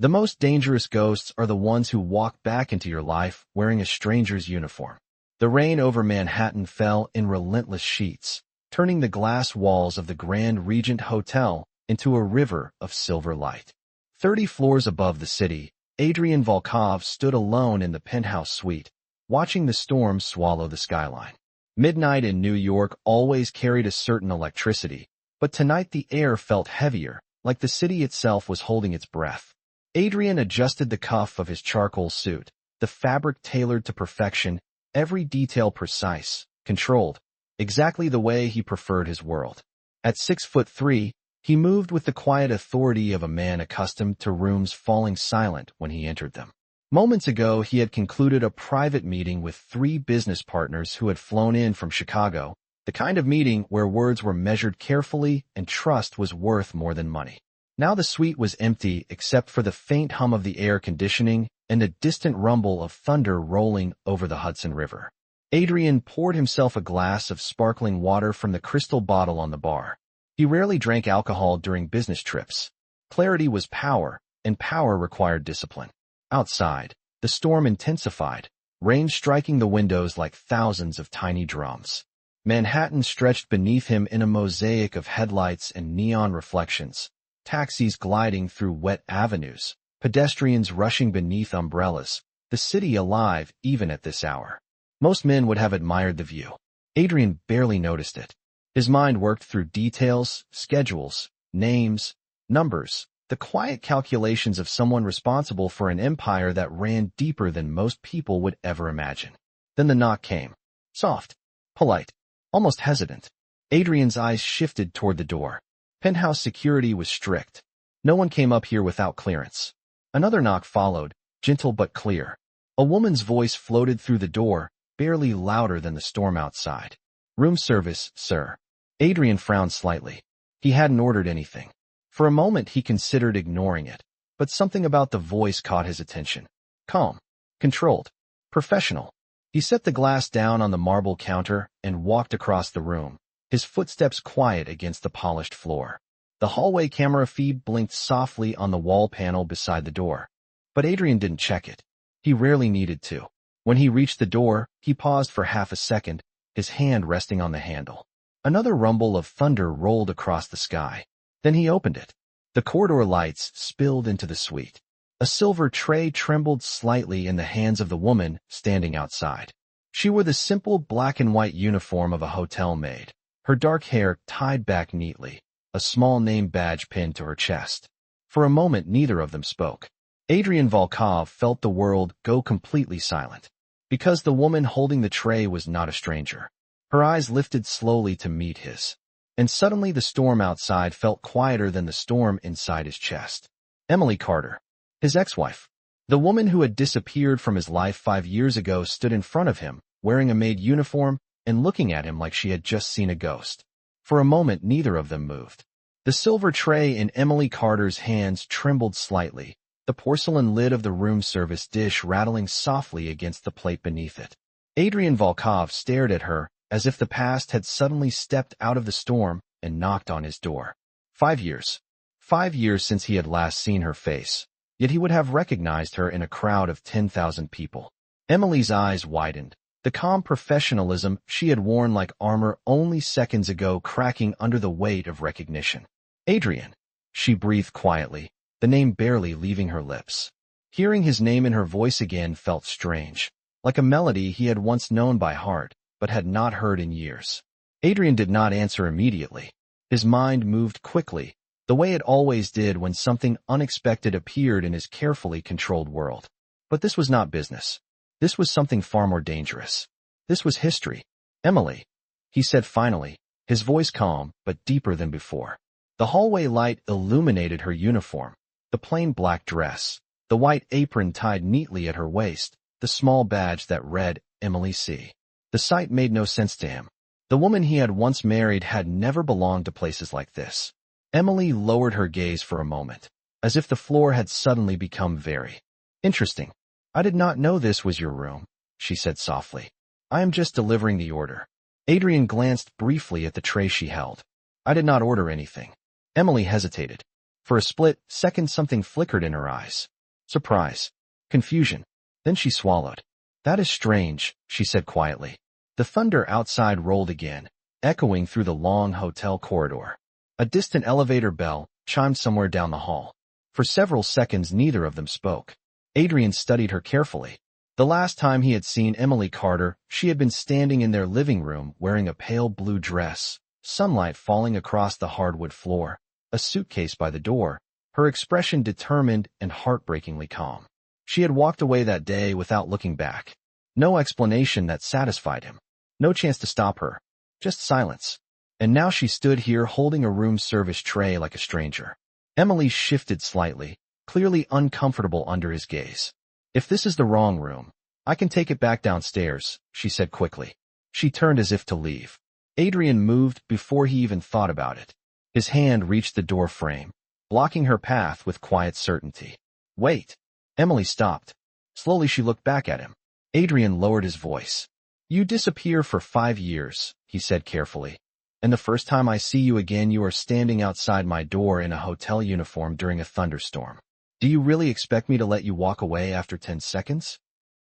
The most dangerous ghosts are the ones who walk back into your life wearing a stranger's uniform. The rain over Manhattan fell in relentless sheets, turning the glass walls of the Grand Regent Hotel into a river of silver light. 30 floors above the city, Adrian Volkov stood alone in the penthouse suite, watching the storm swallow the skyline. Midnight in New York always carried a certain electricity, but tonight the air felt heavier, like the city itself was holding its breath. Adrian adjusted the cuff of his charcoal suit, the fabric tailored to perfection, every detail precise, controlled, exactly the way he preferred his world. At 6'3", he moved with the quiet authority of a man accustomed to rooms falling silent when he entered them. Moments ago, he had concluded a private meeting with 3 business partners who had flown in from Chicago, the kind of meeting where words were measured carefully and trust was worth more than money. Now the suite was empty except for the faint hum of the air conditioning and a distant rumble of thunder rolling over the Hudson River. Adrian poured himself a glass of sparkling water from the crystal bottle on the bar. He rarely drank alcohol during business trips. Clarity was power, and power required discipline. Outside, the storm intensified, rain striking the windows like thousands of tiny drums. Manhattan stretched beneath him in a mosaic of headlights and neon reflections. Taxis gliding through wet avenues, pedestrians rushing beneath umbrellas, the city alive even at this hour. Most men would have admired the view. Adrian barely noticed it. His mind worked through details, schedules, names, numbers, the quiet calculations of someone responsible for an empire that ran deeper than most people would ever imagine. Then the knock came. Soft, polite, almost hesitant. Adrian's eyes shifted toward the door. Penthouse security was strict. No one came up here without clearance. Another knock followed, gentle but clear. A woman's voice floated through the door, barely louder than the storm outside. Room service, sir. Adrian frowned slightly. He hadn't ordered anything. For a moment he considered ignoring it, but something about the voice caught his attention. Calm, controlled, professional. He set the glass down on the marble counter and walked across the room, his footsteps quiet against the polished floor. The hallway camera feed blinked softly on the wall panel beside the door. But Adrian didn't check it. He rarely needed to. When he reached the door, he paused for half a second, his hand resting on the handle. Another rumble of thunder rolled across the sky. Then he opened it. The corridor lights spilled into the suite. A silver tray trembled slightly in the hands of the woman standing outside. She wore the simple black and white uniform of a hotel maid. Her dark hair tied back neatly, a small name badge pinned to her chest. For a moment neither of them spoke. Adrian Volkov felt the world go completely silent. Because the woman holding the tray was not a stranger. Her eyes lifted slowly to meet his. And suddenly the storm outside felt quieter than the storm inside his chest. Emily Carter, his ex-wife. The woman who had disappeared from his life 5 years ago stood in front of him, wearing a maid uniform, and looking at him like she had just seen a ghost. For a moment neither of them moved. The silver tray in Emily Carter's hands trembled slightly, the porcelain lid of the room service dish rattling softly against the plate beneath it. Adrian Volkov stared at her, as if the past had suddenly stepped out of the storm and knocked on his door. 5 years. 5 years since he had last seen her face, yet he would have recognized her in a crowd of 10,000 people. Emily's eyes widened. The calm professionalism she had worn like armor only seconds ago cracking under the weight of recognition. Adrian, she breathed quietly, the name barely leaving her lips. Hearing his name in her voice again felt strange, like a melody he had once known by heart, but had not heard in years. Adrian did not answer immediately. His mind moved quickly, the way it always did when something unexpected appeared in his carefully controlled world. But this was not business. This was something far more dangerous. This was history. Emily, he said finally, his voice calm but deeper than before. The hallway light illuminated her uniform, the plain black dress, the white apron tied neatly at her waist, the small badge that read Emily C. The sight made no sense to him. The woman he had once married had never belonged to places like this. Emily lowered her gaze for a moment, as if the floor had suddenly become very interesting. I did not know this was your room, she said softly. I am just delivering the order. Adrian glanced briefly at the tray she held. I did not order anything. Emily hesitated. For a split second, something flickered in her eyes. Surprise. Confusion. Then she swallowed. That is strange, she said quietly. The thunder outside rolled again, echoing through the long hotel corridor. A distant elevator bell chimed somewhere down the hall. For several seconds, neither of them spoke. Adrian studied her carefully. The last time he had seen Emily Carter, she had been standing in their living room wearing a pale blue dress, sunlight falling across the hardwood floor, a suitcase by the door, her expression determined and heartbreakingly calm. She had walked away that day without looking back. No explanation that satisfied him. No chance to stop her. Just silence. And now she stood here holding a room service tray like a stranger. Emily shifted slightly, clearly uncomfortable under his gaze. If this is the wrong room, I can take it back downstairs, she said quickly. She turned as if to leave. Adrian moved before he even thought about it. His hand reached the door frame, blocking her path with quiet certainty. Wait. Emily stopped. Slowly she looked back at him. Adrian lowered his voice. You disappear for 5 years, he said carefully. And the first time I see you again, you are standing outside my door in a hotel uniform during a thunderstorm. Do you really expect me to let you walk away after 10 seconds?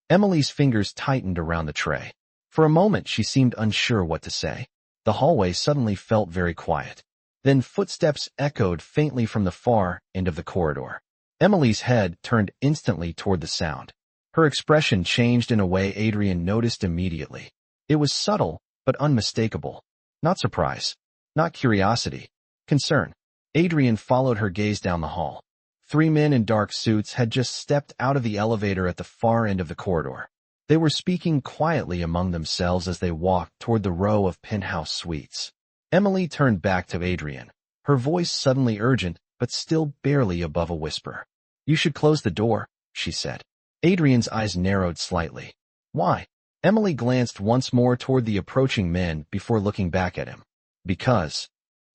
Emily's fingers tightened around the tray. For a moment, she seemed unsure what to say. The hallway suddenly felt very quiet. Then footsteps echoed faintly from the far end of the corridor. Emily's head turned instantly toward the sound. Her expression changed in a way Adrian noticed immediately. It was subtle, but unmistakable. Not surprise. Not curiosity. Concern. Adrian followed her gaze down the hall. 3 men in dark suits had just stepped out of the elevator at the far end of the corridor. They were speaking quietly among themselves as they walked toward the row of penthouse suites. Emily turned back to Adrian, her voice suddenly urgent, but still barely above a whisper. You should close the door, she said. Adrian's eyes narrowed slightly. Why? Emily glanced once more toward the approaching men before looking back at him. Because,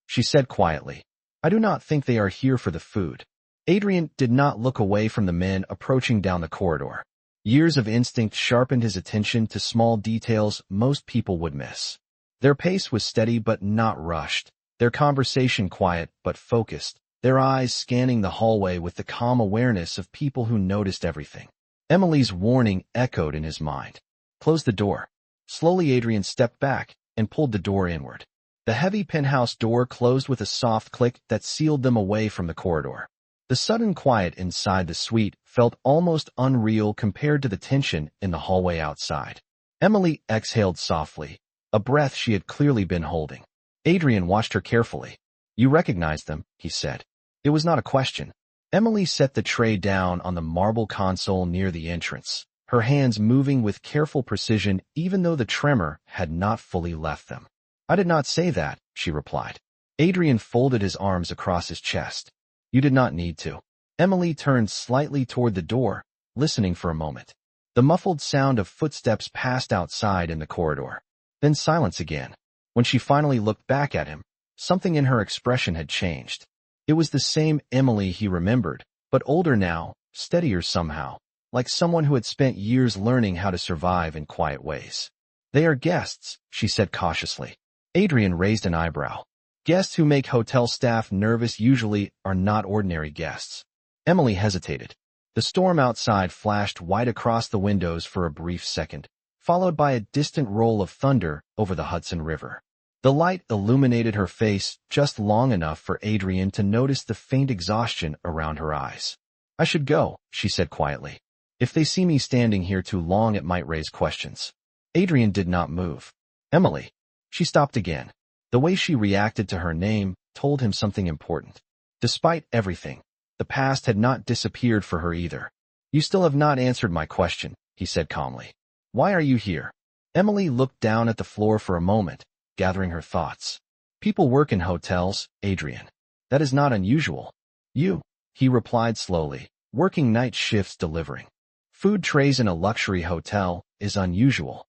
she said quietly, I do not think they are here for the food. Adrian did not look away from the men approaching down the corridor. Years of instinct sharpened his attention to small details most people would miss. Their pace was steady but not rushed, their conversation quiet but focused, their eyes scanning the hallway with the calm awareness of people who noticed everything. Emily's warning echoed in his mind. Close the door. Slowly Adrian stepped back and pulled the door inward. The heavy penthouse door closed with a soft click that sealed them away from the corridor. The sudden quiet inside the suite felt almost unreal compared to the tension in the hallway outside. Emily exhaled softly, a breath she had clearly been holding. Adrian watched her carefully. You recognize them, he said. It was not a question. Emily set the tray down on the marble console near the entrance, her hands moving with careful precision even though the tremor had not fully left them. I did not say that, she replied. Adrian folded his arms across his chest. You did not need to. Emily turned slightly toward the door, listening for a moment. The muffled sound of footsteps passed outside in the corridor. Then silence again. When she finally looked back at him, something in her expression had changed. It was the same Emily he remembered, but older now, steadier somehow, like someone who had spent years learning how to survive in quiet ways. They are guests, she said cautiously. Adrian raised an eyebrow. Guests who make hotel staff nervous usually are not ordinary guests. Emily hesitated. The storm outside flashed white across the windows for a brief second, followed by a distant roll of thunder over the Hudson River. The light illuminated her face just long enough for Adrian to notice the faint exhaustion around her eyes. I should go, she said quietly. If they see me standing here too long, it might raise questions. Adrian did not move. Emily. She stopped again. The way she reacted to her name told him something important. Despite everything, the past had not disappeared for her either. You still have not answered my question, he said calmly. Why are you here? Emily looked down at the floor for a moment, gathering her thoughts. People work in hotels, Adrian. That is not unusual. You, he replied slowly, working night shifts delivering food trays in a luxury hotel is unusual.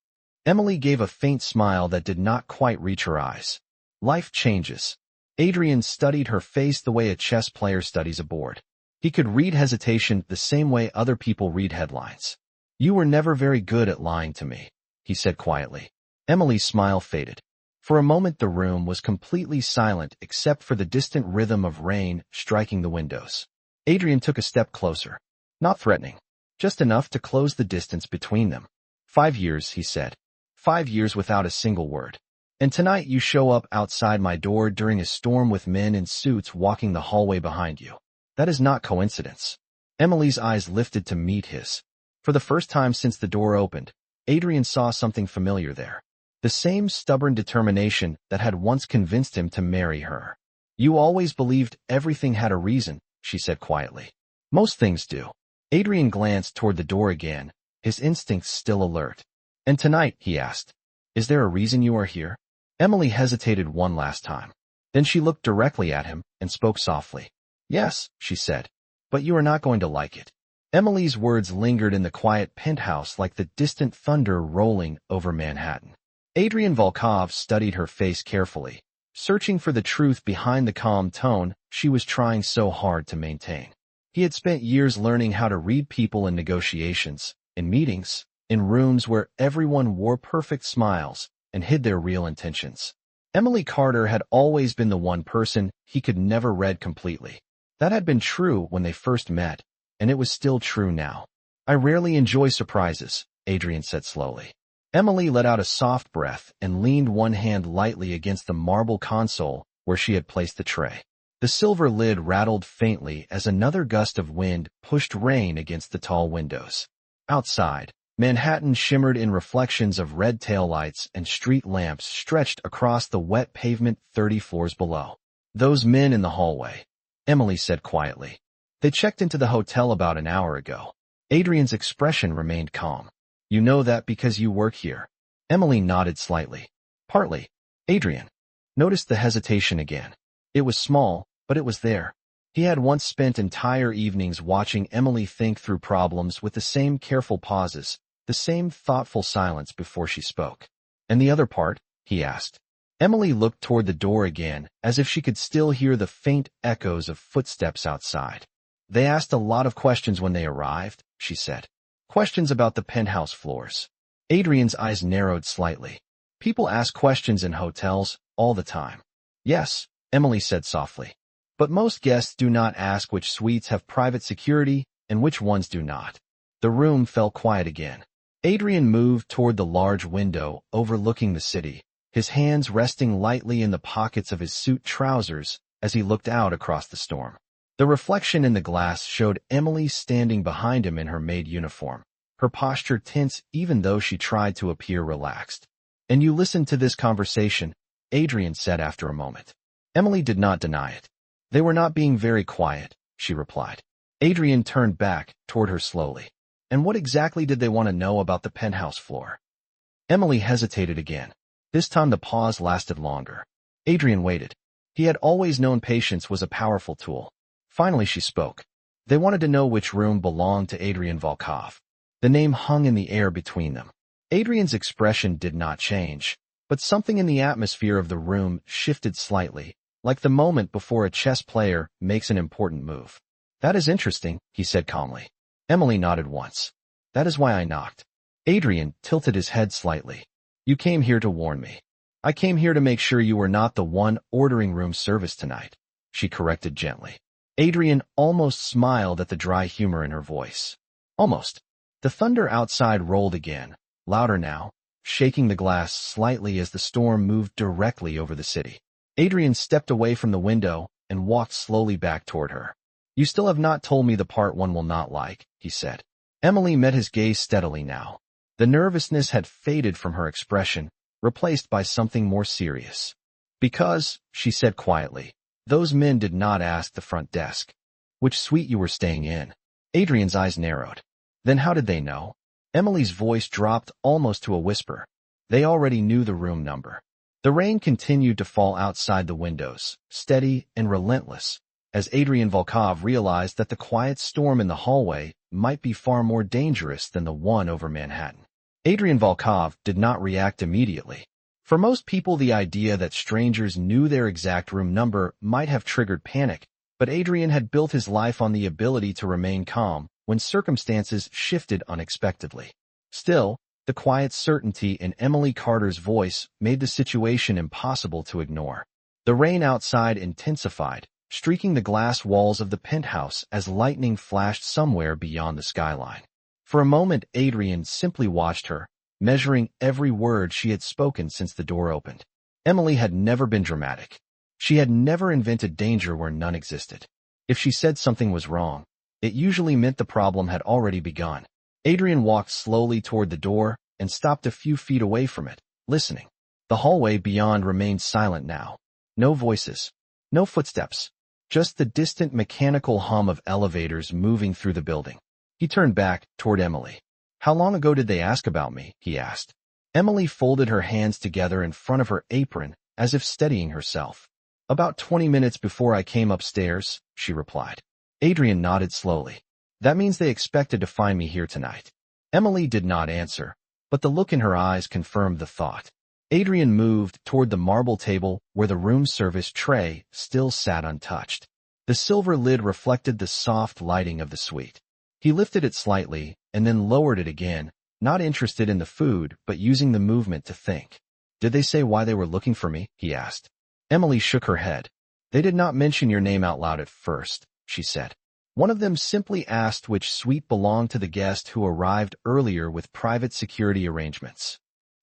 Emily gave a faint smile that did not quite reach her eyes. Life changes. Adrian studied her face the way a chess player studies a board. He could read hesitation the same way other people read headlines. You were never very good at lying to me, he said quietly. Emily's smile faded. For a moment the room was completely silent except for the distant rhythm of rain striking the windows. Adrian took a step closer. Not threatening. Just enough to close the distance between them. 5 years, he said. 5 years without a single word. And tonight you show up outside my door during a storm with men in suits walking the hallway behind you. That is not coincidence. Emily's eyes lifted to meet his. For the first time since the door opened, Adrian saw something familiar there. The same stubborn determination that had once convinced him to marry her. You always believed everything had a reason, she said quietly. Most things do. Adrian glanced toward the door again, his instincts still alert. And tonight, he asked, is there a reason you are here? Emily hesitated one last time. Then she looked directly at him and spoke softly. Yes, she said, but you are not going to like it. Emily's words lingered in the quiet penthouse like the distant thunder rolling over Manhattan. Adrian Volkov studied her face carefully, searching for the truth behind the calm tone she was trying so hard to maintain. He had spent years learning how to read people in negotiations, in meetings, in rooms where everyone wore perfect smiles and hid their real intentions. Emily Carter had always been the one person he could never read completely. That had been true when they first met, and it was still true now. I rarely enjoy surprises, Adrian said slowly. Emily let out a soft breath and leaned one hand lightly against the marble console where she had placed the tray. The silver lid rattled faintly as another gust of wind pushed rain against the tall windows. Outside, Manhattan shimmered in reflections of red taillights and street lamps stretched across the wet pavement 30 floors below. Those men in the hallway, Emily said quietly. They checked into the hotel about an hour ago. Adrian's expression remained calm. You know that because you work here. Emily nodded slightly. Partly. Adrian noticed the hesitation again. It was small, but it was there. He had once spent entire evenings watching Emily think through problems with the same careful pauses, the same thoughtful silence before she spoke. And the other part? He asked. Emily looked toward the door again, as if she could still hear the faint echoes of footsteps outside. They asked a lot of questions when they arrived, she said. Questions about the penthouse floors. Adrian's eyes narrowed slightly. People ask questions in hotels all the time. Yes, Emily said softly. But most guests do not ask which suites have private security and which ones do not. The room fell quiet again. Adrian moved toward the large window overlooking the city, his hands resting lightly in the pockets of his suit trousers as he looked out across the storm. The reflection in the glass showed Emily standing behind him in her maid uniform, her posture tense even though she tried to appear relaxed. And you listened to this conversation, Adrian said after a moment. Emily did not deny it. They were not being very quiet, she replied. Adrian turned back toward her slowly. And what exactly did they want to know about the penthouse floor? Emily hesitated again. This time the pause lasted longer. Adrian waited. He had always known patience was a powerful tool. Finally she spoke. They wanted to know which room belonged to Adrian Volkov. The name hung in the air between them. Adrian's expression did not change, but something in the atmosphere of the room shifted slightly, like the moment before a chess player makes an important move. That is interesting, he said calmly. Emily nodded once. That is why I knocked. Adrian tilted his head slightly. You came here to warn me. I came here to make sure you were not the one ordering room service tonight, she corrected gently. Adrian almost smiled at the dry humor in her voice. Almost. The thunder outside rolled again, louder now, shaking the glass slightly as the storm moved directly over the city. Adrian stepped away from the window and walked slowly back toward her. You still have not told me the part one will not like, he said. Emily met his gaze steadily now. The nervousness had faded from her expression, replaced by something more serious. Because, she said quietly, those men did not ask the front desk which suite you were staying in. Adrian's eyes narrowed. Then how did they know? Emily's voice dropped almost to a whisper. They already knew the room number. The rain continued to fall outside the windows, steady and relentless, as Adrian Volkov realized that the quiet storm in the hallway might be far more dangerous than the one over Manhattan. Adrian Volkov did not react immediately. For most people, the idea that strangers knew their exact room number might have triggered panic, but Adrian had built his life on the ability to remain calm when circumstances shifted unexpectedly. Still, The quiet certainty in Emily Carter's voice made the situation impossible to ignore. The rain outside intensified, streaking the glass walls of the penthouse as lightning flashed somewhere beyond the skyline. For a moment, Adrian simply watched her, measuring every word she had spoken since the door opened. Emily had never been dramatic. She had never invented danger where none existed. If she said something was wrong, it usually meant the problem had already begun. Adrian walked slowly toward the door and stopped a few feet away from it, listening. The hallway beyond remained silent now. No voices, no footsteps, just the distant mechanical hum of elevators moving through the building. He turned back toward Emily. "How long ago did they ask about me?" he asked. Emily folded her hands together in front of her apron as if steadying herself. "About 20 minutes before I came upstairs," she replied. Adrian nodded slowly. "That means they expected to find me here tonight." Emily did not answer, but the look in her eyes confirmed the thought. Adrian moved toward the marble table where the room service tray still sat untouched. The silver lid reflected the soft lighting of the suite. He lifted it slightly and then lowered it again, not interested in the food but using the movement to think. "Did they say why they were looking for me?" he asked. Emily shook her head. "They did not mention your name out loud at first," she said. "One of them simply asked which suite belonged to the guest who arrived earlier with private security arrangements."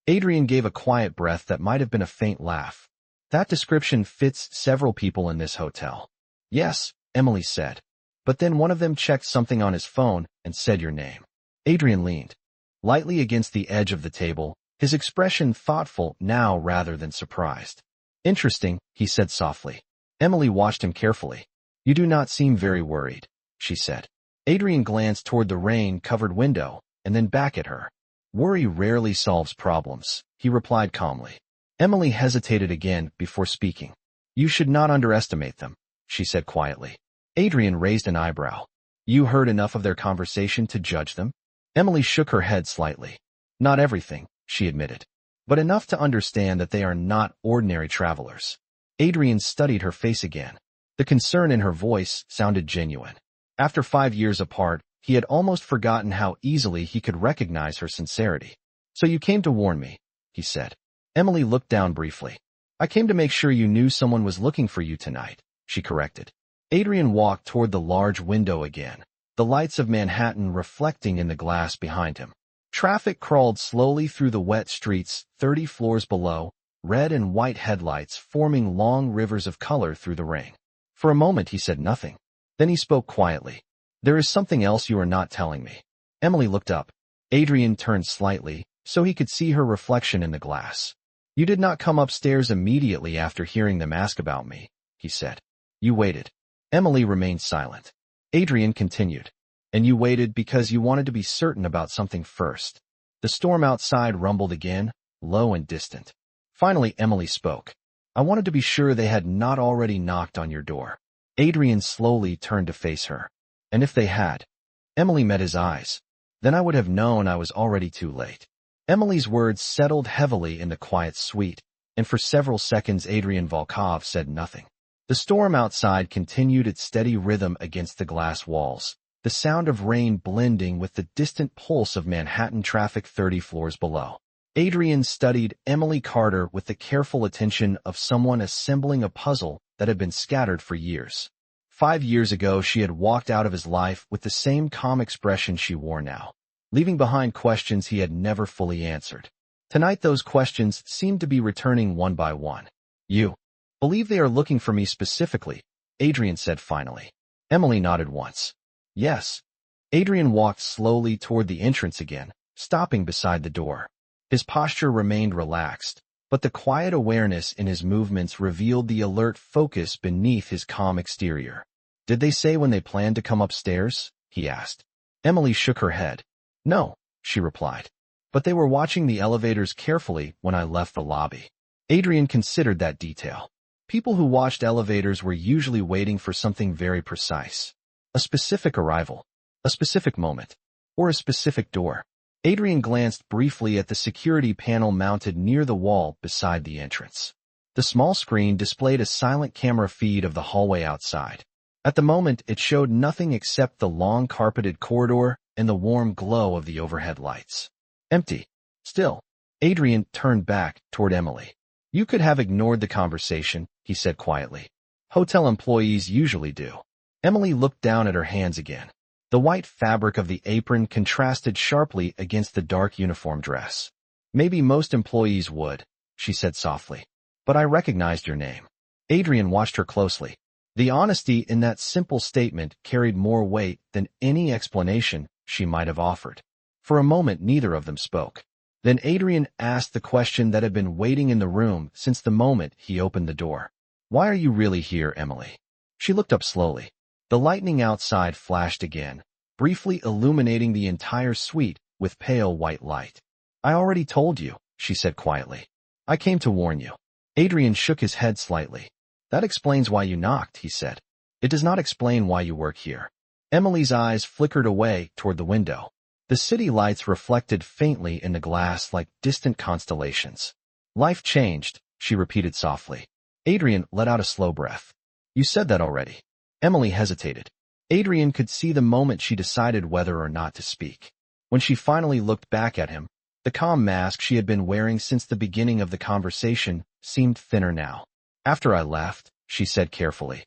Adrian gave a quiet breath that might have been a faint laugh. "That description fits several people in this hotel." "Yes," Emily said. "But then one of them checked something on his phone and said your name." Adrian leaned lightly against the edge of the table, his expression thoughtful now rather than surprised. "Interesting," he said softly. Emily watched him carefully. "You do not seem very worried," she said. Adrian glanced toward the rain-covered window and then back at her. "Worry rarely solves problems," he replied calmly. Emily hesitated again before speaking. "You should not underestimate them," she said quietly. Adrian raised an eyebrow. "You heard enough of their conversation to judge them?" Emily shook her head slightly. "Not everything," she admitted, "but enough to understand that they are not ordinary travelers." Adrian studied her face again. The concern in her voice sounded genuine. After 5 years apart, he had almost forgotten how easily he could recognize her sincerity. "So you came to warn me," he said. Emily looked down briefly. "I came to make sure you knew someone was looking for you tonight," she corrected. Adrian walked toward the large window again, the lights of Manhattan reflecting in the glass behind him. Traffic crawled slowly through the wet streets 30 floors below, red and white headlights forming long rivers of color through the rain. For a moment he said nothing. Then he spoke quietly. "There is something else you are not telling me." Emily looked up. Adrian turned slightly, so he could see her reflection in the glass. "You did not come upstairs immediately after hearing them ask about me," he said. "You waited." Emily remained silent. Adrian continued. "And you waited because you wanted to be certain about something first." The storm outside rumbled again, low and distant. Finally, Emily spoke. "I wanted to be sure they had not already knocked on your door." Adrian slowly turned to face her. "And if they had?" Emily met his eyes. "Then I would have known I was already too late." Emily's words settled heavily in the quiet suite, and for several seconds Adrian Volkov said nothing. The storm outside continued its steady rhythm against the glass walls, the sound of rain blending with the distant pulse of Manhattan traffic 30 floors below. Adrian studied Emily Carter with the careful attention of someone assembling a puzzle that had been scattered for years. 5 years ago, she had walked out of his life with the same calm expression she wore now, leaving behind questions he had never fully answered. Tonight, those questions seemed to be returning one by one. "You believe they are looking for me specifically?" Adrian said finally. Emily nodded once. "Yes." Adrian walked slowly toward the entrance again, stopping beside the door. His posture remained relaxed, but the quiet awareness in his movements revealed the alert focus beneath his calm exterior. "Did they say when they planned to come upstairs?" he asked. Emily shook her head. "No," she replied. "But they were watching the elevators carefully when I left the lobby." Adrian considered that detail. People who watched elevators were usually waiting for something very precise. A specific arrival, a specific moment, or a specific door. Adrian glanced briefly at the security panel mounted near the wall beside the entrance. The small screen displayed a silent camera feed of the hallway outside. At the moment, it showed nothing except the long carpeted corridor and the warm glow of the overhead lights. "Empty," Still, Adrian turned back toward Emily. You could have ignored the conversation, he said quietly. Hotel employees usually do. Emily looked down at her hands again. The white fabric of the apron contrasted sharply against the dark uniform dress. Maybe most employees would, she said softly. But I recognized your name. Adrian watched her closely. The honesty in that simple statement carried more weight than any explanation she might have offered. For a moment, neither of them spoke. Then Adrian asked the question that had been waiting in the room since the moment he opened the door. Why are you really here, Emily? She looked up slowly. The lightning outside flashed again, briefly illuminating the entire suite with pale white light. I already told you, she said quietly. I came to warn you. Adrian shook his head slightly. That explains why you knocked, he said. It does not explain why you work here. Emily's eyes flickered away toward the window. The city lights reflected faintly in the glass like distant constellations. Life changed, she repeated softly. Adrian let out a slow breath. You said that already. Emily hesitated. Adrian could see the moment she decided whether or not to speak. When she finally looked back at him, the calm mask she had been wearing since the beginning of the conversation seemed thinner now. After I left, she said carefully,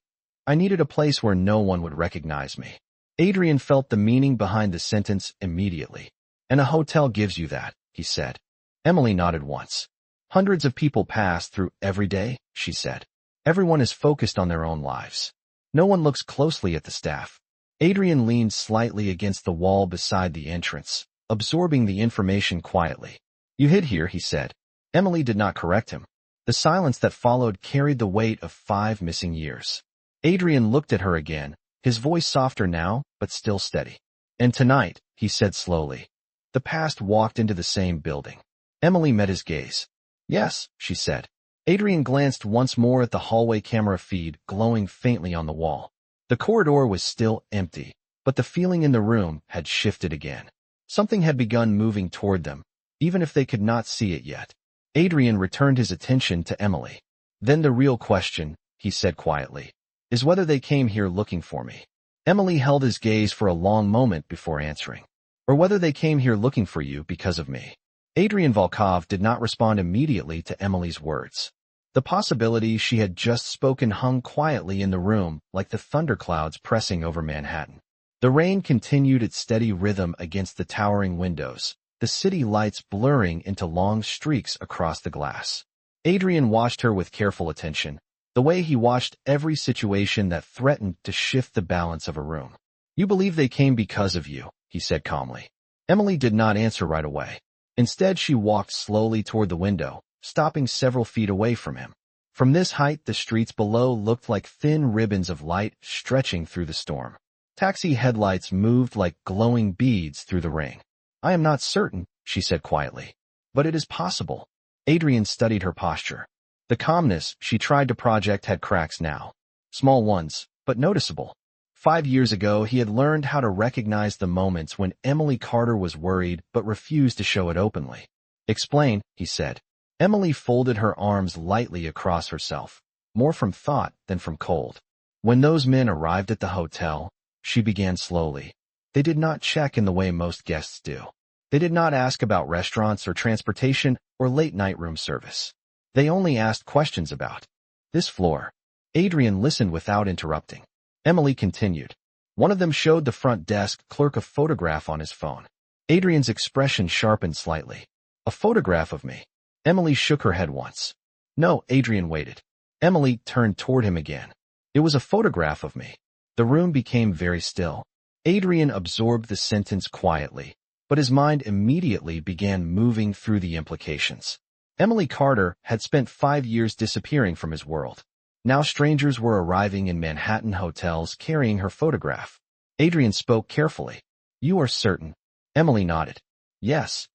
I needed a place where no one would recognize me. Adrian felt the meaning behind the sentence immediately. And a hotel gives you that, he said. Emily nodded once. Hundreds of people pass through every day, she said. Everyone is focused on their own lives. No one looks closely at the staff. Adrian leaned slightly against the wall beside the entrance, absorbing the information quietly. You hid here, he said. Emily did not correct him. The silence that followed carried the weight of 5 missing years. Adrian looked at her again, his voice softer now, but still steady. And tonight, he said slowly. The past walked into the same building. Emily met his gaze. Yes, she said. Adrian glanced once more at the hallway camera feed glowing faintly on the wall. The corridor was still empty, but the feeling in the room had shifted again. Something had begun moving toward them, even if they could not see it yet. Adrian returned his attention to Emily. Then the real question, he said quietly, is whether they came here looking for me. Emily held his gaze for a long moment before answering. Or whether they came here looking for you because of me. Adrian Volkov did not respond immediately to Emily's words. The possibility she had just spoken hung quietly in the room like the thunderclouds pressing over Manhattan. The rain continued its steady rhythm against the towering windows, the city lights blurring into long streaks across the glass. Adrian watched her with careful attention, the way he watched every situation that threatened to shift the balance of a room. You believe they came because of you, he said calmly. Emily did not answer right away. Instead, she walked slowly toward the window, stopping several feet away from him. From this height, the streets below looked like thin ribbons of light stretching through the storm. Taxi headlights moved like glowing beads through the rain. I am not certain, she said quietly. But it is possible. Adrian studied her posture. The calmness she tried to project had cracks now. Small ones, but noticeable. 5 years ago, he had learned how to recognize the moments when Emily Carter was worried but refused to show it openly. Explain, he said. Emily folded her arms lightly across herself, more from thought than from cold. When those men arrived at the hotel, she began slowly. They did not check in the way most guests do. They did not ask about restaurants or transportation or late-night room service. They only asked questions about this floor. Adrian listened without interrupting. Emily continued. One of them showed the front desk clerk a photograph on his phone. Adrian's expression sharpened slightly. A photograph of me. Emily shook her head once. No, Adrian waited. Emily turned toward him again. It was a photograph of me. The room became very still. Adrian absorbed the sentence quietly, but his mind immediately began moving through the implications. Emily Carter had spent 5 years disappearing from his world. Now strangers were arriving in Manhattan hotels carrying her photograph. Adrian spoke carefully. You are certain? Emily nodded. Yes.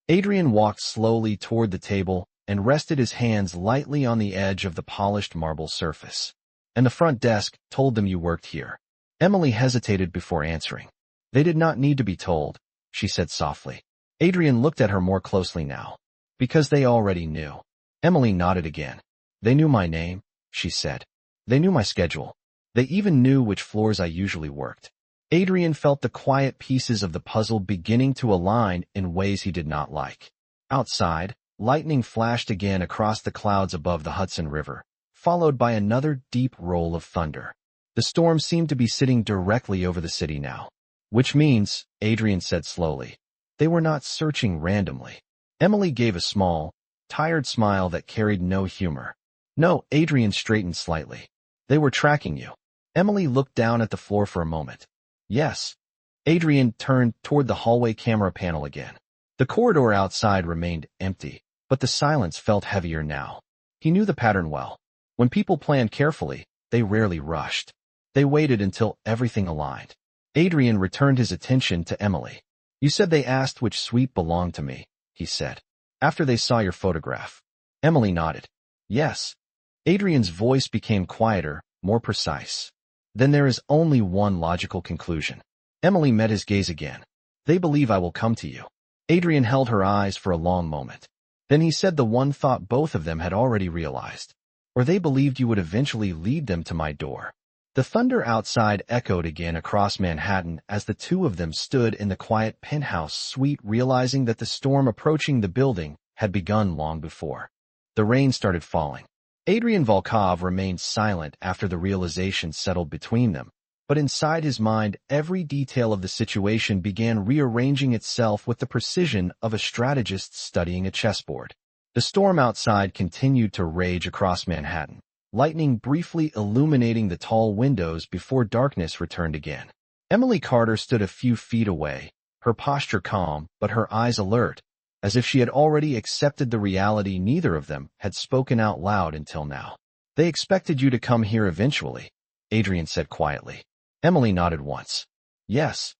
Adrian walked slowly toward the table and rested his hands lightly on the edge of the polished marble surface. And the front desk told them you worked here. Emily hesitated before answering. They did not need to be told, she said softly. Adrian looked at her more closely now. Because they already knew. Emily nodded again. They knew my name, she said. They knew my schedule. They even knew which floors I usually worked. Adrian felt the quiet pieces of the puzzle beginning to align in ways he did not like. Outside, lightning flashed again across the clouds above the Hudson River, followed by another deep roll of thunder. The storm seemed to be sitting directly over the city now. Which means, Adrian said slowly, they were not searching randomly. Emily gave a small, tired smile that carried no humor. No, Adrian straightened slightly. They were tracking you. Emily looked down at the floor for a moment. Yes. Adrian turned toward the hallway camera panel again. The corridor outside remained empty, but the silence felt heavier now. He knew the pattern well. When people planned carefully, they rarely rushed. They waited until everything aligned. Adrian returned his attention to Emily. You said they asked which suite belonged to me, he said. After they saw your photograph. Emily nodded. Yes. Adrian's voice became quieter, more precise. Then there is only one logical conclusion. Emily met his gaze again. They believe I will come to you. Adrian held her eyes for a long moment. Then he said the one thought both of them had already realized. Or they believed you would eventually lead them to my door. The thunder outside echoed again across Manhattan as the two of them stood in the quiet penthouse suite, realizing that the storm approaching the building had begun long before. The rain started falling. Adrian Volkov remained silent after the realization settled between them, but inside his mind every detail of the situation began rearranging itself with the precision of a strategist studying a chessboard. The storm outside continued to rage across Manhattan, lightning briefly illuminating the tall windows before darkness returned again. Emily Carter stood a few feet away, her posture calm but her eyes alert, as if she had already accepted the reality neither of them had spoken out loud until now. They expected you to come here eventually, Adrian said quietly. Emily nodded once. Yes.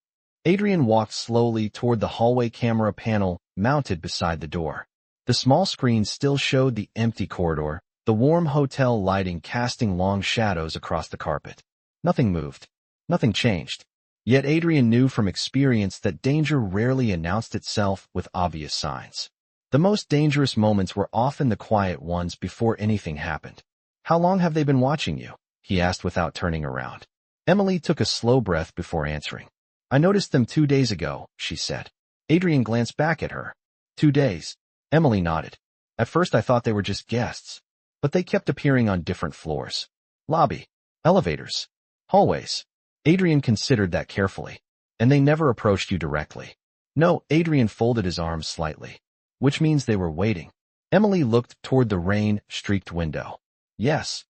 Adrian walked slowly toward the hallway camera panel mounted beside the door. The small screen still showed the empty corridor, the warm hotel lighting casting long shadows across the carpet. Nothing moved. Nothing changed. Yet Adrian knew from experience that danger rarely announced itself with obvious signs. The most dangerous moments were often the quiet ones before anything happened. How long have they been watching you? He asked without turning around. Emily took a slow breath before answering. I noticed them 2 days ago, she said. Adrian glanced back at her. 2 days. Emily nodded. At first I thought they were just guests, but they kept appearing on different floors. Lobby, elevators, hallways. Adrian considered that carefully. And they never approached you directly. No, Adrian folded his arms slightly. Which means they were waiting. Emily looked toward the rain-streaked window. Yes.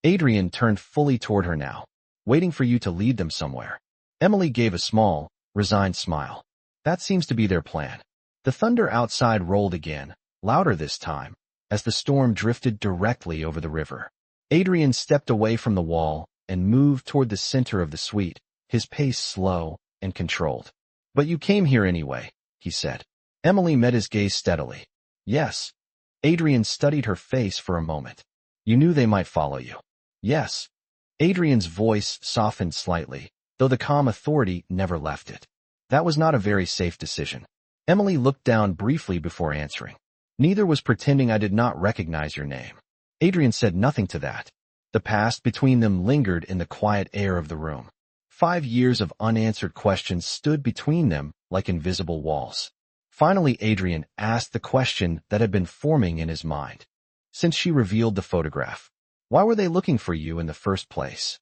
Adrian turned fully toward her now. Waiting for you to lead them somewhere. Emily gave a small, resigned smile. That seems to be their plan. The thunder outside rolled again, louder this time, as the storm drifted directly over the river. Adrian stepped away from the wall and moved toward the center of the suite, his pace slow and controlled. But you came here anyway, he said. Emily met his gaze steadily. Yes. Adrian studied her face for a moment. You knew they might follow you. Yes. Adrian's voice softened slightly, though the calm authority never left it. That was not a very safe decision. Emily looked down briefly before answering. Neither was pretending I did not recognize your name. Adrian said nothing to that. The past between them lingered in the quiet air of the room. 5 years of unanswered questions stood between them like invisible walls. Finally, Adrian asked the question that had been forming in his mind. Since she revealed the photograph, why were they looking for you in the first place?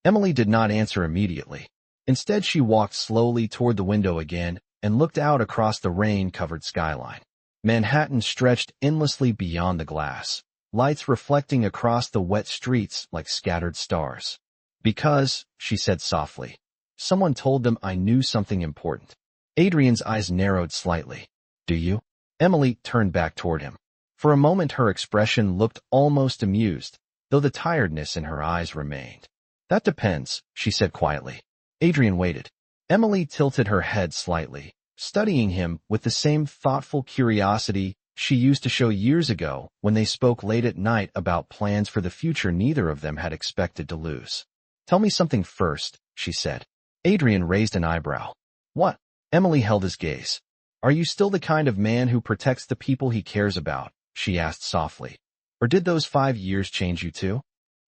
Emily did not answer immediately. Instead, she walked slowly toward the window again and looked out across the rain-covered skyline. Manhattan stretched endlessly beyond the glass, lights reflecting across the wet streets like scattered stars. Because, she said softly, someone told them I knew something important. Adrian's eyes narrowed slightly. Do you? Emily turned back toward him. For a moment her expression looked almost amused, though the tiredness in her eyes remained. That depends, she said quietly. Adrian waited. Emily tilted her head slightly, studying him with the same thoughtful curiosity she used to show years ago when they spoke late at night about plans for the future neither of them had expected to lose. Tell me something first, she said. Adrian raised an eyebrow. What? Emily held his gaze. Are you still the kind of man who protects the people he cares about? She asked softly. Or did those 5 years change you too?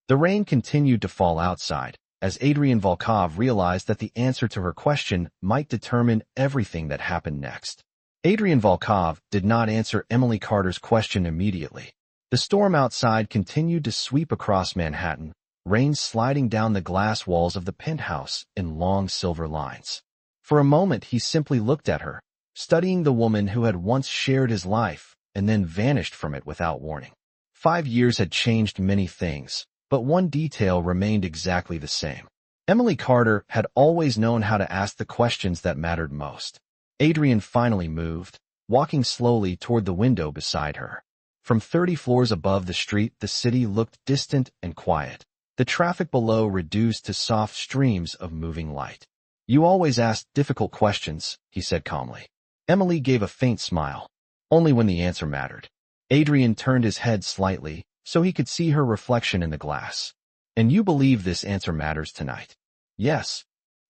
The rain continued to fall outside, as Adrian Volkov realized that the answer to her question might determine everything that happened next. Adrian Volkov did not answer Emily Carter's question immediately. The storm outside continued to sweep across Manhattan, rain sliding down the glass walls of the penthouse in long silver lines. For a moment he simply looked at her, studying the woman who had once shared his life and then vanished from it without warning. 5 years had changed many things, but one detail remained exactly the same. Emily Carter had always known how to ask the questions that mattered most. Adrian finally moved, walking slowly toward the window beside her. From 30 floors above the street, the city looked distant and quiet. The traffic below reduced to soft streams of moving light. "You always ask difficult questions," he said calmly. Emily gave a faint smile. "Only when the answer mattered." Adrian turned his head slightly so he could see her reflection in the glass. "And you believe this answer matters tonight?" "Yes."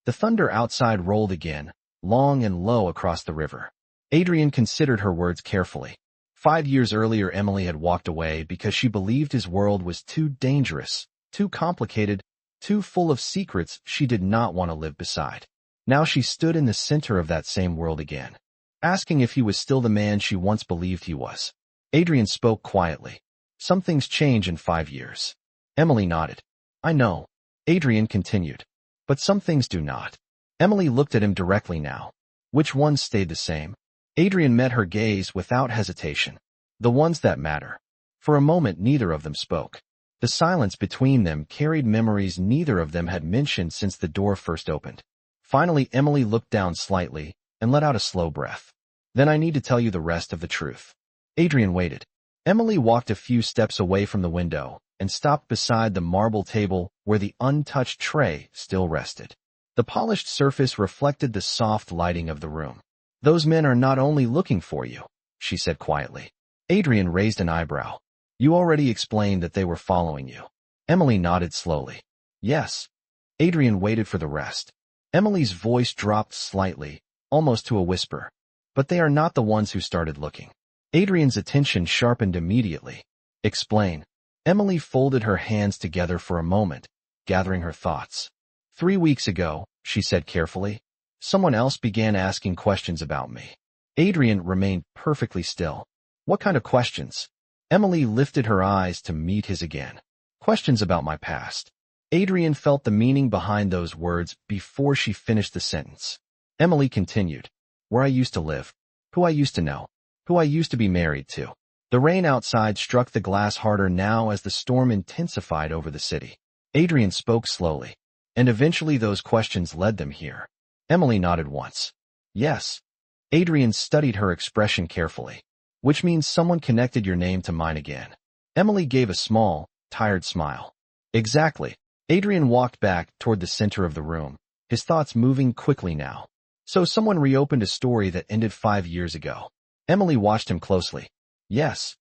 The thunder outside rolled again, long and low across the river. Adrian considered her words carefully. 5 years earlier, Emily had walked away because she believed his world was too dangerous, too complicated, too full of secrets she did not want to live beside. Now she stood in the center of that same world again, asking if he was still the man she once believed he was. Adrian spoke quietly. "Some things change in 5 years." Emily nodded. "I know." Adrian continued. "But some things do not." Emily looked at him directly now. "Which ones stayed the same?" Adrian met her gaze without hesitation. "The ones that matter." For a moment neither of them spoke. The silence between them carried memories neither of them had mentioned since the door first opened. Finally, Emily looked down slightly and let out a slow breath. "Then I need to tell you the rest of the truth." Adrian waited. Emily walked a few steps away from the window and stopped beside the marble table where the untouched tray still rested. The polished surface reflected the soft lighting of the room. "Those men are not only looking for you," she said quietly. Adrian raised an eyebrow. "You already explained that they were following you." Emily nodded slowly. "Yes." Adrian waited for the rest. Emily's voice dropped slightly, almost to a whisper. "But they are not the ones who started looking." Adrian's attention sharpened immediately. "Explain." Emily folded her hands together for a moment, gathering her thoughts. 3 weeks ago, she said carefully, someone else began asking questions about me. Adrian remained perfectly still. "What kind of questions?" Emily lifted her eyes to meet his again. "Questions about my past." Adrian felt the meaning behind those words before she finished the sentence. Emily continued. "Where I used to live, who I used to know, who I used to be married to." The rain outside struck the glass harder now as the storm intensified over the city. Adrian spoke slowly. "And eventually those questions led them here." Emily nodded once. "Yes." Adrian studied her expression carefully. "Which means someone connected your name to mine again." Emily gave a small, tired smile. "Exactly." Adrian walked back toward the center of the room, his thoughts moving quickly now. "So someone reopened a story that ended 5 years ago." Emily watched him closely. "Yes."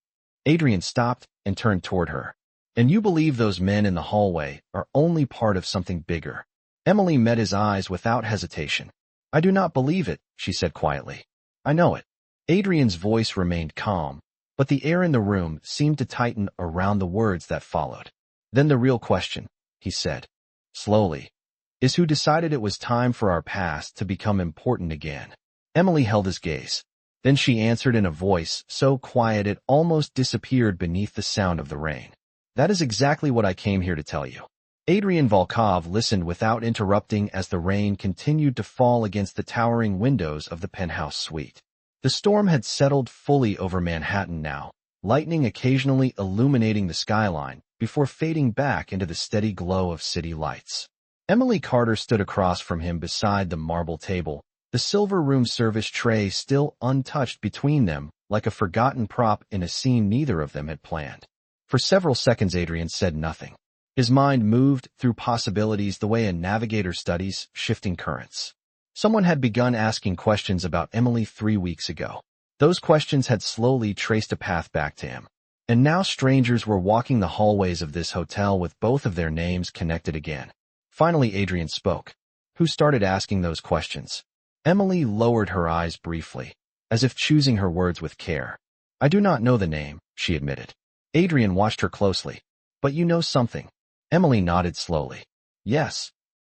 Adrian stopped and turned toward her. "And you believe those men in the hallway are only part of something bigger?" Emily met his eyes without hesitation. "I do not believe it," she said quietly. "I know it." Adrian's voice remained calm, but the air in the room seemed to tighten around the words that followed. "Then the real question," he said, slowly, "is who decided it was time for our past to become important again?" Emily held his gaze. Then she answered in a voice so quiet it almost disappeared beneath the sound of the rain. "That is exactly what I came here to tell you." Adrian Volkov listened without interrupting as the rain continued to fall against the towering windows of the penthouse suite. The storm had settled fully over Manhattan now, lightning occasionally illuminating the skyline before fading back into the steady glow of city lights. Emily Carter stood across from him beside the marble table, the silver room service tray still untouched between them like a forgotten prop in a scene neither of them had planned. For several seconds Adrian said nothing. His mind moved through possibilities the way a navigator studies shifting currents. Someone had begun asking questions about Emily 3 weeks ago. Those questions had slowly traced a path back to him. And now strangers were walking the hallways of this hotel with both of their names connected again. Finally Adrian spoke. "Who started asking those questions?" Emily lowered her eyes briefly, as if choosing her words with care. "I do not know the name," she admitted. Adrian watched her closely. "But you know something." Emily nodded slowly. "Yes."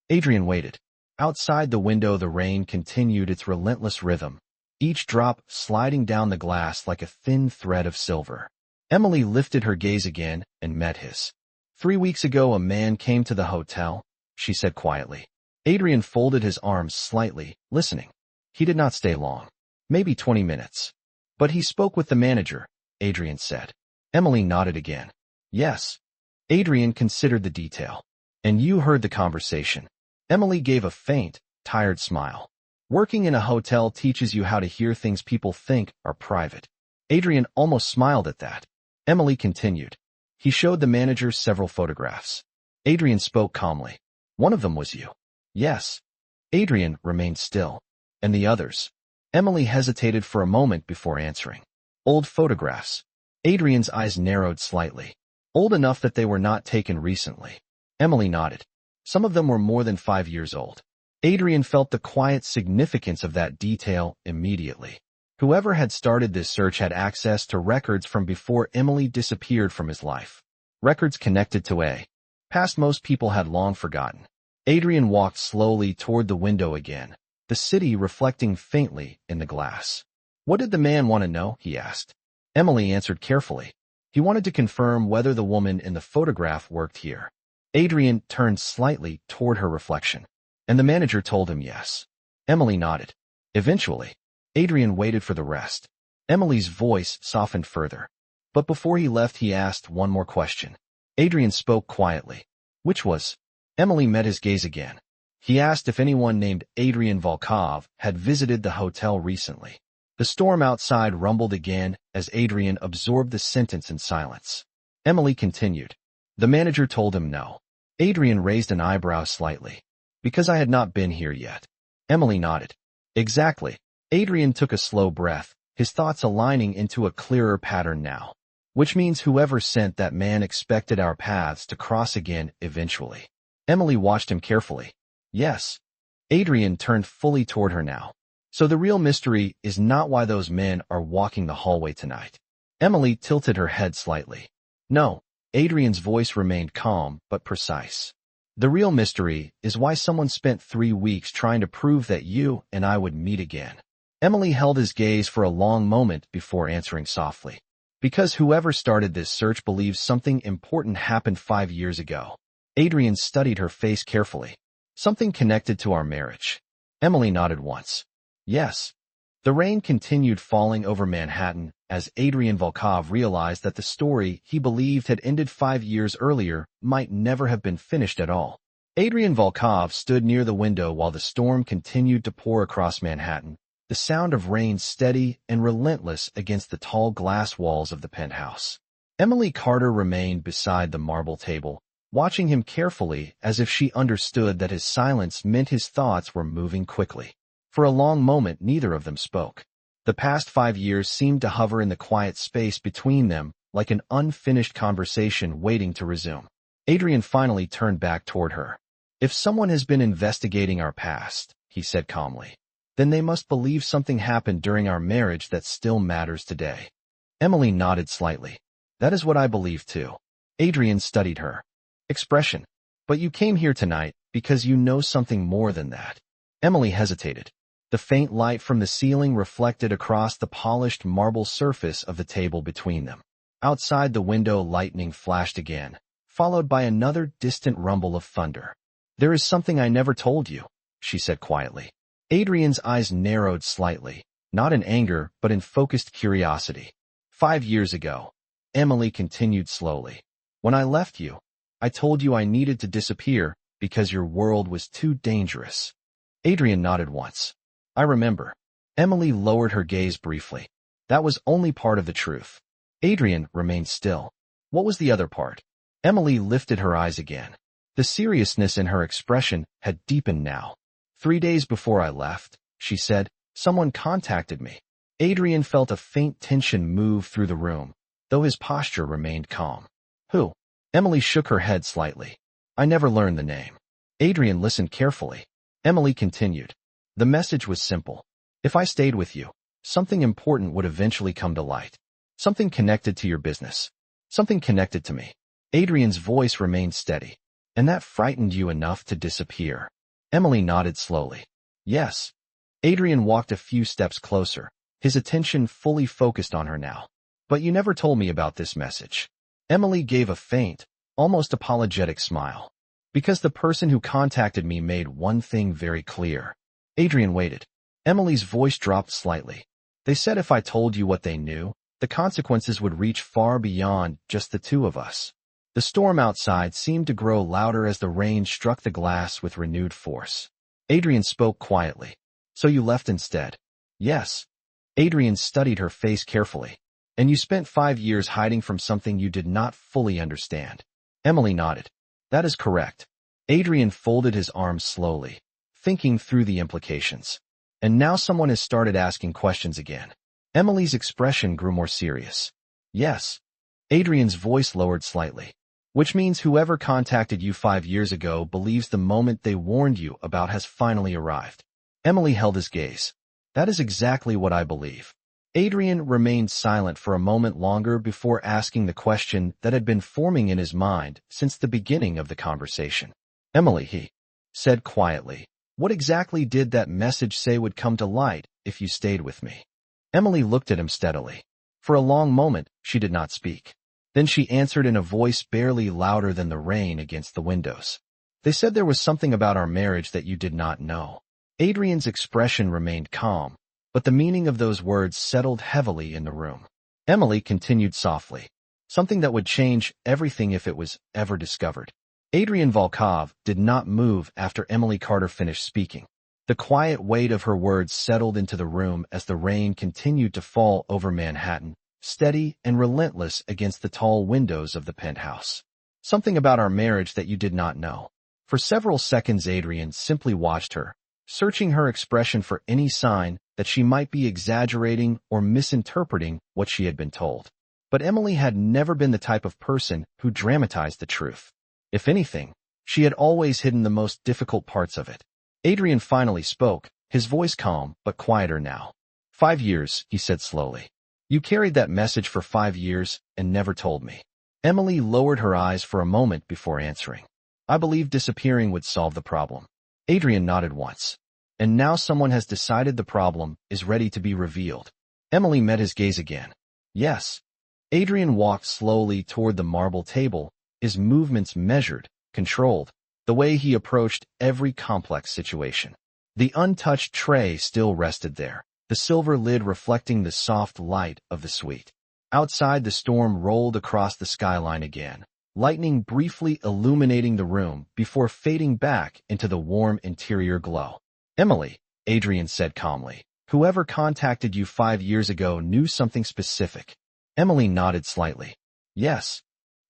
Adrian waited. Outside the window the rain continued its relentless rhythm, each drop sliding down the glass like a thin thread of silver. Emily lifted her gaze again and met his. 3 weeks ago a man came to the hotel, she said quietly. Adrian folded his arms slightly, listening. He did not stay long. Maybe 20 minutes. But he spoke with the manager, Adrian said. Emily nodded again. Yes. Adrian considered the detail. And you heard the conversation. Emily gave a faint, tired smile. Working in a hotel teaches you how to hear things people think are private. Adrian almost smiled at that. Emily continued. He showed the manager several photographs. Adrian spoke calmly. One of them was you. Yes. Adrian remained still. And the others? Emily hesitated for a moment before answering. Old photographs. Adrian's eyes narrowed slightly. Old enough that they were not taken recently. Emily nodded. Some of them were more than 5 years old. Adrian felt the quiet significance of that detail immediately. Whoever had started this search had access to records from before Emily disappeared from his life. Records connected to a past most people had long forgotten. Adrian walked slowly toward the window again, the city reflecting faintly in the glass. What did the man want to know? He asked. Emily answered carefully. He wanted to confirm whether the woman in the photograph worked here. Adrian turned slightly toward her reflection. And the manager told him yes. Emily nodded. Eventually, Adrian waited for the rest. Emily's voice softened further. But before he left, he asked one more question. Adrian spoke quietly. Which was? Emily met his gaze again. He asked if anyone named Adrian Volkov had visited the hotel recently. The storm outside rumbled again as Adrian absorbed the sentence in silence. Emily continued. The manager told him no. Adrian raised an eyebrow slightly. Because I had not been here yet. Emily nodded. Exactly. Adrian took a slow breath, his thoughts aligning into a clearer pattern now. Which means whoever sent that man expected our paths to cross again eventually. Emily watched him carefully. Yes. Adrian turned fully toward her now. So the real mystery is not why those men are walking the hallway tonight. Emily tilted her head slightly. No. Adrian's voice remained calm but precise. The real mystery is why someone spent 3 weeks trying to prove that you and I would meet again. Emily held his gaze for a long moment before answering softly. Because whoever started this search believes something important happened 5 years ago. Adrian studied her face carefully. Something connected to our marriage. Emily nodded once. Yes. The rain continued falling over Manhattan as Adrian Volkov realized that the story he believed had ended 5 years earlier might never have been finished at all. Adrian Volkov stood near the window while the storm continued to pour across Manhattan, the sound of rain steady and relentless against the tall glass walls of the penthouse. Emily Carter remained beside the marble table, watching him carefully as if she understood that his silence meant his thoughts were moving quickly. For a long moment, neither of them spoke. The past 5 years seemed to hover in the quiet space between them, like an unfinished conversation waiting to resume. Adrian finally turned back toward her. If someone has been investigating our past, he said calmly, then they must believe something happened during our marriage that still matters today. Emily nodded slightly. That is what I believe too. Adrian studied her expression. But you came here tonight because you know something more than that. Emily hesitated. The faint light from the ceiling reflected across the polished marble surface of the table between them. Outside the window, lightning flashed again, followed by another distant rumble of thunder. There is something I never told you, she said quietly. Adrian's eyes narrowed slightly, not in anger but in focused curiosity. 5 years ago, Emily continued slowly. When I left you, I told you I needed to disappear because your world was too dangerous. Adrian nodded once. I remember. Emily lowered her gaze briefly. That was only part of the truth. Adrian remained still. What was the other part? Emily lifted her eyes again. The seriousness in her expression had deepened now. 3 days before I left, she said, someone contacted me. Adrian felt a faint tension move through the room, though his posture remained calm. Who? Emily shook her head slightly. I never learned the name. Adrian listened carefully. Emily continued. The message was simple. If I stayed with you, something important would eventually come to light. Something connected to your business. Something connected to me. Adrian's voice remained steady. And that frightened you enough to disappear. Emily nodded slowly. Yes. Adrian walked a few steps closer, his attention fully focused on her now. But you never told me about this message. Emily gave a faint, almost apologetic smile. Because the person who contacted me made one thing very clear. Adrian waited. Emily's voice dropped slightly. They said if I told you what they knew, the consequences would reach far beyond just the two of us. The storm outside seemed to grow louder as the rain struck the glass with renewed force. Adrian spoke quietly. So you left instead? Yes. Adrian studied her face carefully. And you spent 5 years hiding from something you did not fully understand. Emily nodded. That is correct. Adrian folded his arms slowly, thinking through the implications. And now someone has started asking questions again. Emily's expression grew more serious. Yes. Adrian's voice lowered slightly. Which means whoever contacted you 5 years ago believes the moment they warned you about has finally arrived. Emily held his gaze. That is exactly what I believe. Adrian remained silent for a moment longer before asking the question that had been forming in his mind since the beginning of the conversation. Emily, he said quietly, what exactly did that message say would come to light if you stayed with me? Emily looked at him steadily. For a long moment, she did not speak. Then she answered in a voice barely louder than the rain against the windows. They said there was something about our marriage that you did not know. Adrian's expression remained calm, but the meaning of those words settled heavily in the room. Emily continued softly. Something that would change everything if it was ever discovered. Adrian Volkov did not move after Emily Carter finished speaking. The quiet weight of her words settled into the room as the rain continued to fall over Manhattan, steady and relentless against the tall windows of the penthouse. Something about our marriage that you did not know. For several seconds Adrian simply watched her, searching her expression for any sign that she might be exaggerating or misinterpreting what she had been told. But Emily had never been the type of person who dramatized the truth. If anything, she had always hidden the most difficult parts of it. Adrian finally spoke, his voice calm but quieter now. 5 years, he said slowly. You carried that message for 5 years and never told me. Emily lowered her eyes for a moment before answering. I believed disappearing would solve the problem. Adrian nodded once. And now someone has decided the problem is ready to be revealed. Emily met his gaze again. Yes. Adrian walked slowly toward the marble table, his movements measured, controlled, the way he approached every complex situation. The untouched tray still rested there, the silver lid reflecting the soft light of the suite. Outside the storm rolled across the skyline again, lightning briefly illuminating the room before fading back into the warm interior glow. Emily, Adrian said calmly, whoever contacted you 5 years ago knew something specific. Emily nodded slightly. Yes.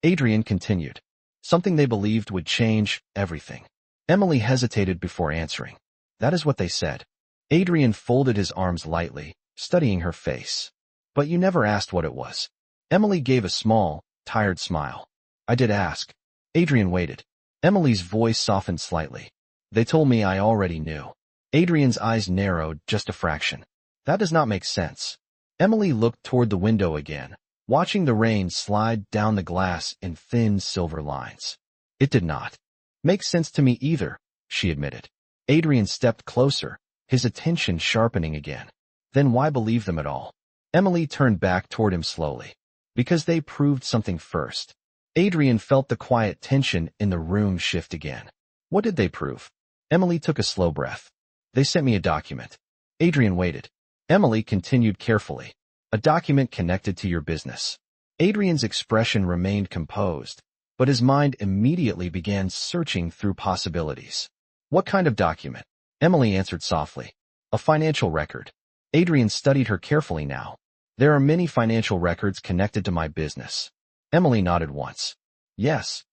Adrian continued. Something they believed would change everything. Emily hesitated before answering. That is what they said. Adrian folded his arms lightly, studying her face. But you never asked what it was. Emily gave a small, tired smile. I did ask. Adrian waited. Emily's voice softened slightly. They told me I already knew. Adrian's eyes narrowed just a fraction. That does not make sense. Emily looked toward the window again, watching the rain slide down the glass in thin silver lines. It did not make sense to me either, she admitted. Adrian stepped closer, his attention sharpening again. Then why believe them at all? Emily turned back toward him slowly. Because they proved something first. Adrian felt the quiet tension in the room shift again. What did they prove? Emily took a slow breath. They sent me a document. Adrian waited. Emily continued carefully. A document connected to your business. Adrian's expression remained composed, but his mind immediately began searching through possibilities. What kind of document? Emily answered softly. A financial record. Adrian studied her carefully now. There are many financial records connected to my business. Emily nodded once. Yes.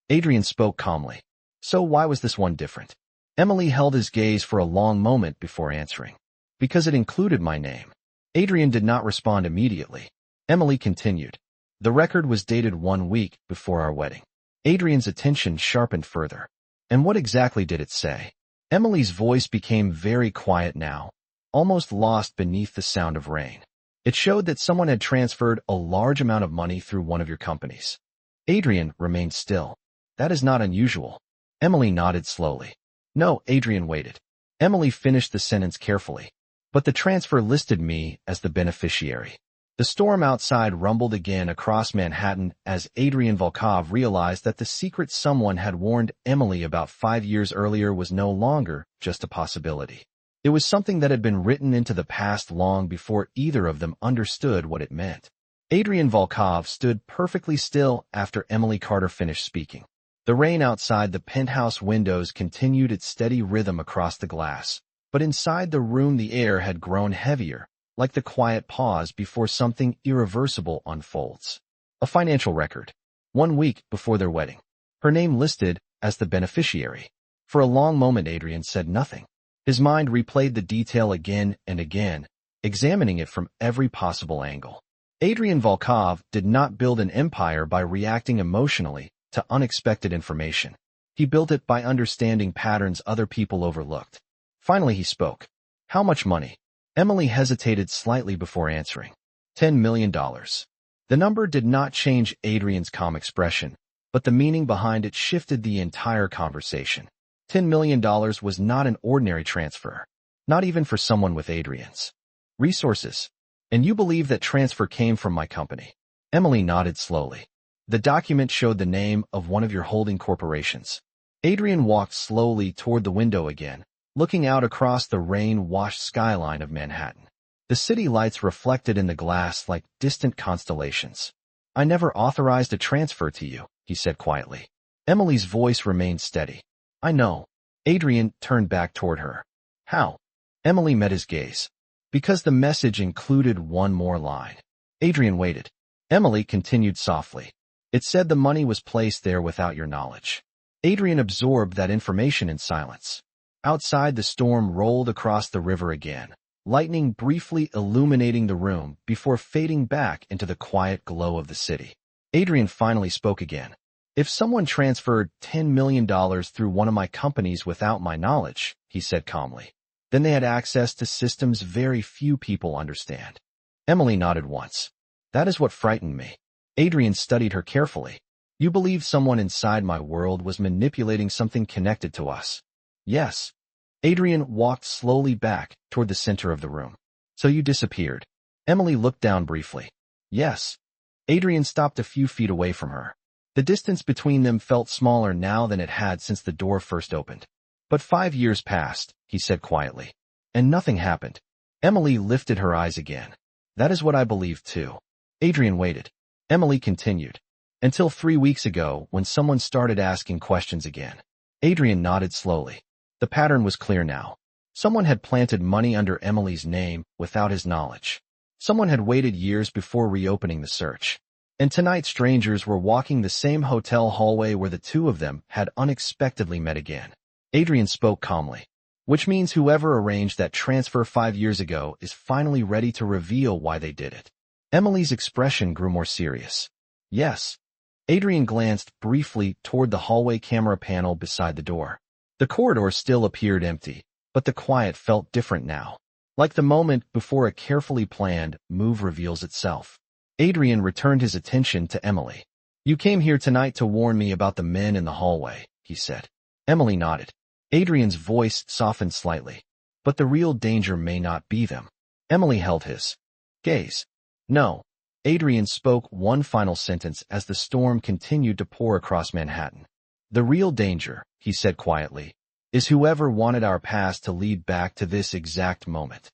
Adrian spoke calmly. So why was this one different? Emily held his gaze for a long moment before answering. Because it included my name. Adrian did not respond immediately. Emily continued. The record was dated 1 week before our wedding. Adrian's attention sharpened further. And what exactly did it say? Emily's voice became very quiet now, almost lost beneath the sound of rain. It showed that someone had transferred a large amount of money through one of your companies. Adrian remained still. That is not unusual. Emily nodded slowly. No, Adrian waited. Emily finished the sentence carefully. But the transfer listed me as the beneficiary. The storm outside rumbled again across Manhattan as Adrian Volkov realized that the secret someone had warned Emily about 5 years earlier was no longer just a possibility. It was something that had been written into the past long before either of them understood what it meant. Adrian Volkov stood perfectly still after Emily Carter finished speaking. The rain outside the penthouse windows continued its steady rhythm across the glass, but inside the room the air had grown heavier, like the quiet pause before something irreversible unfolds. A financial record. 1 week before their wedding. Her name listed as the beneficiary. For a long moment Adrian said nothing. His mind replayed the detail again and again, examining it from every possible angle. Adrian Volkov did not build an empire by reacting emotionally to unexpected information. He built it by understanding patterns other people overlooked. Finally he spoke. How much money? Emily hesitated slightly before answering. $10 million. The number did not change Adrian's calm expression, but the meaning behind it shifted the entire conversation. $10 million was not an ordinary transfer, not even for someone with Adrian's resources. And you believe that transfer came from my company? Emily nodded slowly. The document showed the name of one of your holding corporations. Adrian walked slowly toward the window again, looking out across the rain-washed skyline of Manhattan. The city lights reflected in the glass like distant constellations. I never authorized a transfer to you, he said quietly. Emily's voice remained steady. I know. Adrian turned back toward her. How? Emily met his gaze. Because the message included one more line. Adrian waited. Emily continued softly. It said the money was placed there without your knowledge. Adrian absorbed that information in silence. Outside the storm rolled across the river again, lightning briefly illuminating the room before fading back into the quiet glow of the city. Adrian finally spoke again. If someone transferred $10 million through one of my companies without my knowledge, he said calmly, then they had access to systems very few people understand. Emily nodded once. That is what frightened me. Adrian studied her carefully. You believe someone inside my world was manipulating something connected to us? Yes. Adrian walked slowly back toward the center of the room. So you disappeared. Emily looked down briefly. Yes. Adrian stopped a few feet away from her. The distance between them felt smaller now than it had since the door first opened. But 5 years passed, he said quietly. And nothing happened. Emily lifted her eyes again. That is what I believe too. Adrian waited. Emily continued. Until 3 weeks ago, when someone started asking questions again. Adrian nodded slowly. The pattern was clear now. Someone had planted money under Emily's name without his knowledge. Someone had waited years before reopening the search. And tonight strangers were walking the same hotel hallway where the two of them had unexpectedly met again. Adrian spoke calmly. Which means whoever arranged that transfer 5 years ago is finally ready to reveal why they did it. Emily's expression grew more serious. Yes. Adrian glanced briefly toward the hallway camera panel beside the door. The corridor still appeared empty, but the quiet felt different now. Like the moment before a carefully planned move reveals itself. Adrian returned his attention to Emily. You came here tonight to warn me about the men in the hallway, he said. Emily nodded. Adrian's voice softened slightly. But the real danger may not be them. Emily held his gaze. No. Adrian spoke one final sentence as the storm continued to pour across Manhattan. The real danger, he said quietly, is whoever wanted our past to lead back to this exact moment.